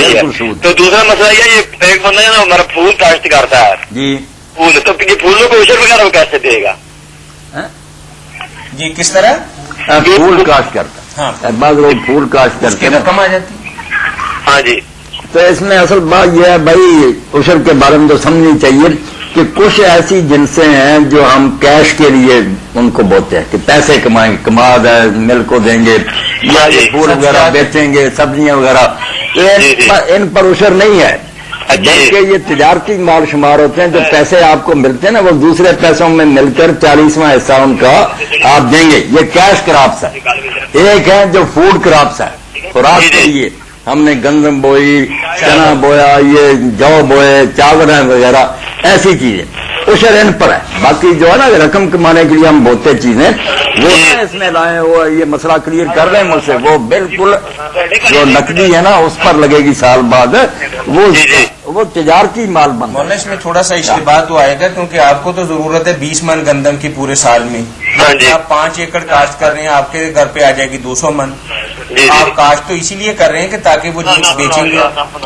صحیح ہے. سود. تو دوسرا مسئلہ یہ ایک بندہ ہے نا ہمارا پھول کاشت کرتا ہے جی پھول، تو یہ پھولوں کو اشر وغیرہ وہ کیسے دے گا؟ جی کس طرح؟ پھول کاشت کرتا ہاں بعض لوگ پھول کاشت اس کی کرتے ہیں. رقم آ جاتی. ہاں جی تو اس میں اصل بات یہ ہے بھائی عشر کے بارے میں تو سمجھنی چاہیے کہ کچھ ایسی جنسیں ہیں جو ہم کیش کے لیے ان کو بوتے ہیں کہ پیسے کمائیں گے، کماد ہے مل کو دیں گے یا یہ پھول وغیرہ بیچیں گے، سبزیاں وغیرہ، ان پر عشر نہیں ہے بلکہ یہ تجارتی مال شمار ہوتے ہیں. جو پیسے آپ کو ملتے ہیں نا وہ دوسرے پیسوں میں مل کر 40واں حصہ ان کا آپ دیں گے. یہ کیش کراپس ہے. ایک ہے جو فوڈ کراپس ہے، خوراک کے لیے ہم نے گندم بوئی، چنا بویا، یہ جو بوئے، چاول وغیرہ ایسی چیزیں عشر ان پر ہے. باقی جو ہے نا رقم کمانے کے لیے ہم بہتے چیزیں وہ اس میں لائیں. وہ یہ مسئلہ کلیئر کر رہے ہیں مجھ سے، وہ بالکل جو نقدی ہے نا اس پر لگے گی سال بعد، وہ تجارتی مال بن. مولانا اس میں تھوڑا سا اشتباہ تو آئے گا کیونکہ آپ کو تو ضرورت ہے 20 من گندم کی پورے سال میں. آپ 5 ایکڑ کاشت کر رہے ہیں، آپ کے گھر پہ آ جائے گی 200 من. آپ کاشت تو اسی لیے کر رہے ہیں کہ تاکہ وہ جنس بیچیں گے.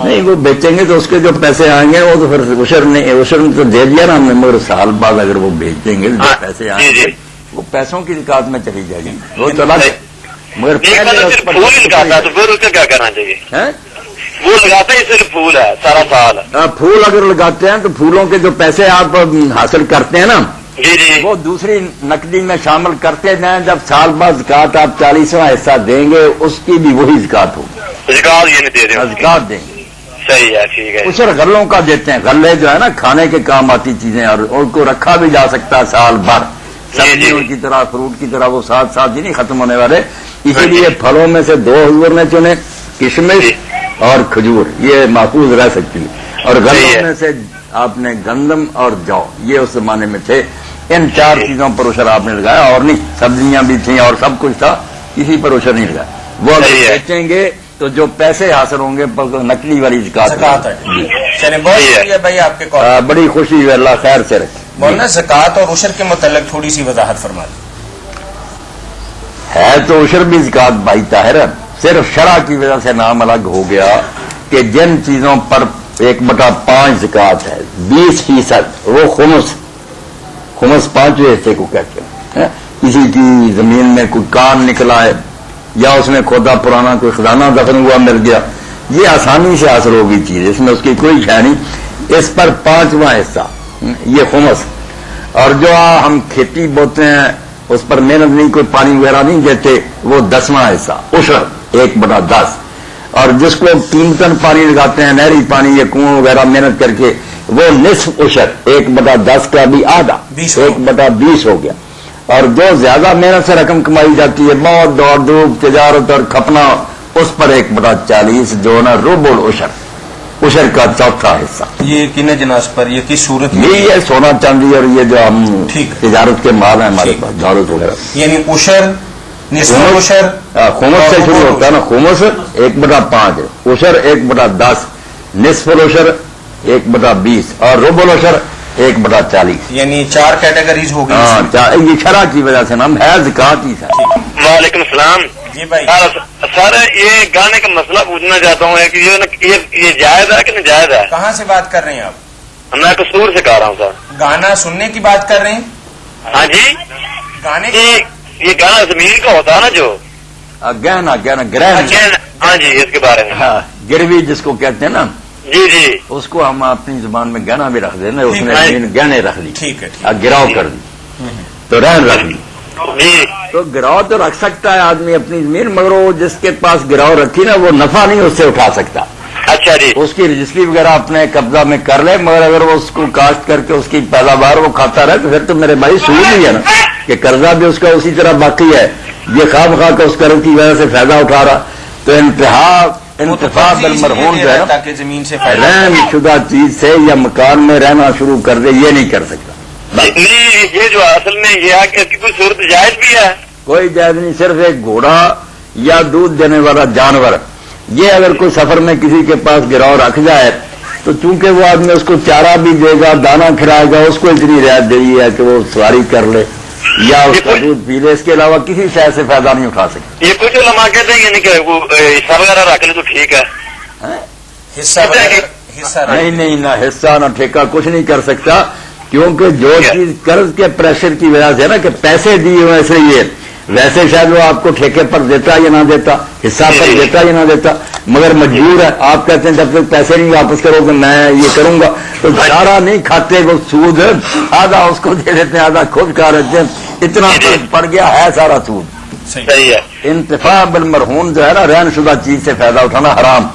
نہیں وہ بیچیں گے تو اس کے جو پیسے آئیں گے وہ تو پھر عشر تو دے دیا نا ہم نے، مگر سال بعد اگر وہ بیچ دیں گے جو پیسے آئیں گے وہ پیسوں کی زکات میں چلی جائے گی. وہ چلا جائے مگر پھول لگاتا ہے تو پھر اس کا کیا کرنا چاہیے؟ پھول لگاتا ہے صرف پھول ہے سارا سال. پھول اگر لگاتے ہیں تو پھولوں کے جو پیسے آپ حاصل کرتے ہیں نا جی جی وہ دوسری نقدی میں شامل کرتے جائیں. جب سال بعد زکات آپ 40واں حصہ دیں گے اس کی بھی وہی زکات ہوگی. زکات یہ نہیں دے رہے زکات دیں گے. صحیح ہے ٹھیک ہے. عشر غلوں کا دیتے ہیں. غلے جو ہے نا کھانے کے کام آتی چیزیں اور ان کو رکھا بھی جا سکتا ہے سال بھر، سبزیوں کی طرح فروٹ کی طرح وہ ساتھ ساتھ ہی نہیں ختم ہونے والے. اسی لیے پھلوں میں سے 2 حضور نے چنے، کشمش اور کھجور، یہ محفوظ رہ سکتی ہے. اور غلوں میں سے آپ نے گندم اور جو، یہ اس زمانے میں تھے. ان 4 چیزوں پر عشر آپ نے لگایا اور نہیں. سبزیاں بھی تھیں اور سب کچھ تھا، کسی پر عشر نہیں لگایا. وہ اگر بیچیں گے تو جو پیسے حاصل ہوں گے نقلی والی زکات ہے. چلیں بہت شکریہ بھائی آپ کے کال. بڑی خوشی ہوئی، اللہ خیر سے رکھے. مولانا زکات اور عشر کے متعلق تھوڑی سی وضاحت فرما دیں. ہے تو عشر بھی زکات بھائی طاہر، صرف شرع کی وجہ سے نام الگ ہو گیا کہ جن چیزوں پر 1/5 زکات ہے 20% وہ خمس 5ویں حصے کو کہتے ہیں. کسی کی زمین میں کوئی کان نکلا ہے یا اس میں کھودا پرانا کوئی خزانہ دفن ہوا مل گیا، یہ آسانی سے حاصل ہوگی چیز، اس میں اس کی کوئی شے نہیں. اس پر 5واں حصہ یہ خمس. اور جو ہم کھیتی بوتے ہیں اس پر محنت نہیں، کوئی پانی وغیرہ نہیں دیتے، وہ 10واں حصہ عشر 1/10. اور جس کو قیمتاً پانی لگاتے ہیں، نہری پانی یا کنواں وغیرہ محنت کر کے، وہ نصف عشر 1/10 کا بھی آدھا 1/20 ہو گیا. اور جو زیادہ محنت سے رقم کمائی جاتی ہے، بہت دوڑ دھوپ تجارت اور کھپنا، اس پر 1/40 جو نا ربع عشر کا 4تھا حصہ. یہ کن جناس پر، یہ کس صورت میں؟ یہ سونا چاندی اور یہ جو ہم تجارت کے مال ہیں ہمارے پاس، دولت وغیرہ. یعنی عشر نصف عشر خمس سے شروع ہوتا ہے نا. خمس 1/5 ہے، عشر 1/10، نصف العشر 1/20 اور ربع العشر 1/40. یعنی 4 کیٹیگریز ہو گئی. ہاں یہ شرع کی وجہ سے نام ہے زکات ہی. وعلیکم السلام. جی بھائی. سر یہ گانے کا مسئلہ پوچھنا چاہتا ہوں کہ یہ جائز ہے کہ ناجائز ہے؟ کہاں سے بات کر رہے ہیں آپ؟ میں قصور سے کہہ رہا ہوں سر. گانا سننے کی بات کر رہے ہیں؟ ہاں جی. گانے یہ گانا زمین کا ہوتا ہے نا جو گہنا گرہن، ہاں جی اس کے بارے میں. گروی جس کو کہتے ہیں نا، جی جی اس کو ہم اپنی زبان میں گہنا بھی رکھ دینا. اس نے گہنے رکھ لی، ٹھیک ہے گراؤ کر دی تو رہن رکھ لی. جی. تو گراؤ تو رکھ سکتا ہے آدمی اپنی زمین، مگر وہ جس کے پاس گراؤ رکھی نا وہ نفع نہیں اس سے اٹھا سکتا. اچھا جی. اس کی رجسٹری وغیرہ اپنے قبضہ میں کر لے، مگر اگر وہ اس کو کاشت کر کے اس کی پیداوار وہ کھاتا رہے تو پھر تو میرے بھائی سود ہی ہے نا، کہ قرضہ بھی اس کا اسی طرح باقی ہے. یہ خواہ مخواہ کا اس قرض کی وجہ سے فائدہ اٹھا رہا. تو انتفاع بالمرہون جو ہے تاکہ زمین سے رہن شدہ چیز سے یا مکان میں رہنا شروع کر دے، یہ نہیں کر سکتا. نہیں یہ جو اصل میں یہ ہے کہ کوئی صورت جائز بھی ہے؟ کوئی جائز نہیں. صرف ایک گھوڑا یا دودھ دینے والا جانور، یہ اگر کوئی سفر میں کسی کے پاس گراؤ رکھ جائے تو چونکہ وہ آدمی اس کو چارہ بھی دے گا، دانا کھلائے گا، اس کو اتنی رعایت دے ہے کہ وہ سواری کر لے یا اس کا دودھ پی لے، اس کے علاوہ کسی شاید سے فائدہ نہیں اٹھا سکتے. یہ کچھ علماء کہتے ہیں یعنی کہ وہ حصہ وغیرہ رکھ لے تو ٹھیک ہے. حصہ نہیں نہ حصہ نہ ٹھیکہ کچھ نہیں کر سکتا، کیونکہ جو چیز قرض کے پریشر کی وجہ سے نا کہ پیسے دیے ہوئے سے یہ ویسے شاید وہ آپ کو ٹھیکے پر دیتا یا نہ دیتا، حصہ پر دیتا یا نہ دیتا، مگر مجبور ہے۔ آپ کہتے ہیں جب تک پیسے نہیں واپس کرو گے میں یہ کروں گا، تو سارا نہیں کھاتے وہ سود، آدھا اس کو دے دیتے ہیں، آدھا خود کھا لیتے ہیں، اتنا پڑ گیا ہے سارا سود۔ صحیح ہے۔ انتفاع بالمرہون جو ہے نا رہن شدہ چیز سے فائدہ اٹھانا حرام۔